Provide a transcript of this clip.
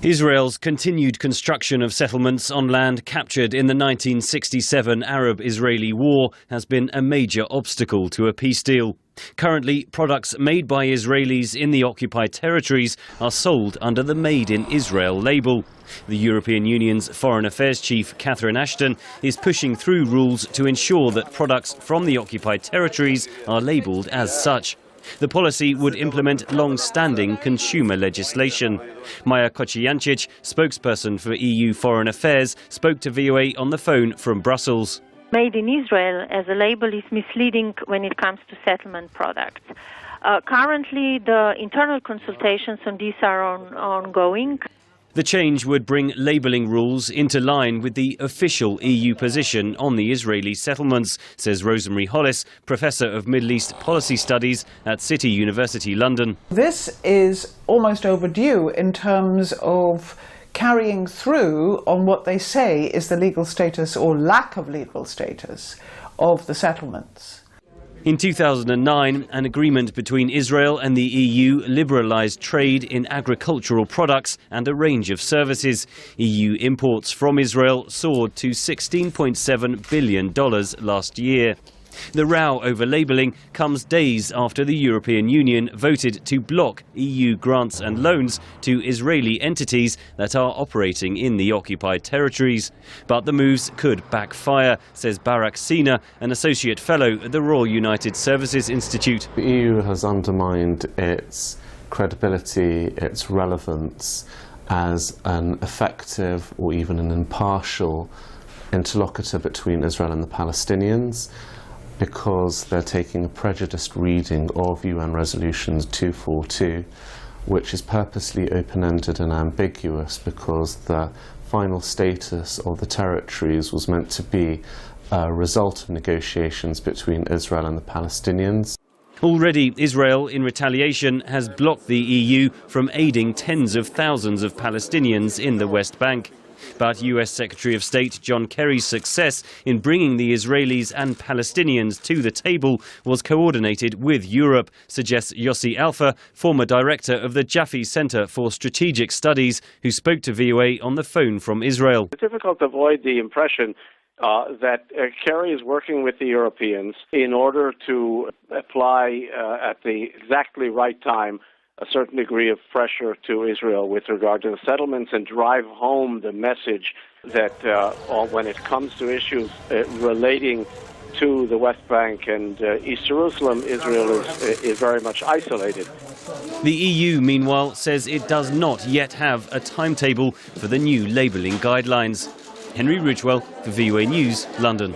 Israel's continued construction of settlements on land captured in the 1967 Arab-Israeli War has been a major obstacle to a peace deal. Currently, products made by Israelis in the occupied territories are sold under the Made in Israel label. The European Union's Foreign Affairs Chief, Catherine Ashton, is pushing through rules to ensure that products from the occupied territories are labelled as such. The policy would implement long-standing consumer legislation. Maja Kocijancic, spokesperson for EU Foreign Affairs, spoke to VOA on the phone from Brussels. Made in Israel as a label is misleading when it comes to settlement products. Currently, the internal consultations on this are ongoing. The change would bring labelling rules into line with the official EU position on the Israeli settlements, says Rosemary Hollis, Professor of Middle East Policy Studies at City University London. This is almost overdue in terms of carrying through on what they say is the legal status or lack of legal status of the settlements. In 2009, an agreement between Israel and the EU liberalised trade in agricultural products and a range of services. EU imports from Israel soared to $16.7 billion last year. The row over labelling comes days after the European Union voted to block EU grants and loans to Israeli entities that are operating in the occupied territories. But the moves could backfire, says Barak, an associate fellow at the Royal United Services Institute. The EU has undermined its credibility, its relevance as an effective or even an impartial interlocutor between Israel and the Palestinians, because they're taking a prejudiced reading of UN Resolution 242, which is purposely open-ended and ambiguous because the final status of the territories was meant to be a result of negotiations between Israel and the Palestinians. Already, Israel, in retaliation, has blocked the EU from aiding tens of thousands of Palestinians in the West Bank. But US Secretary of State John Kerry's success in bringing the Israelis and Palestinians to the table was coordinated with Europe, suggests Yossi Alfa, former director of the Jaffe Center for Strategic Studies, who spoke to VOA on the phone from Israel. It's difficult to avoid the impression that Kerry is working with the Europeans in order to apply at the exactly right time a certain degree of pressure to Israel with regard to the settlements and drive home the message that when it comes to issues relating to the West Bank and East Jerusalem, Israel is very much isolated. The EU, meanwhile, says it does not yet have a timetable for the new labelling guidelines. Henry Ridgewell for VOA News, London.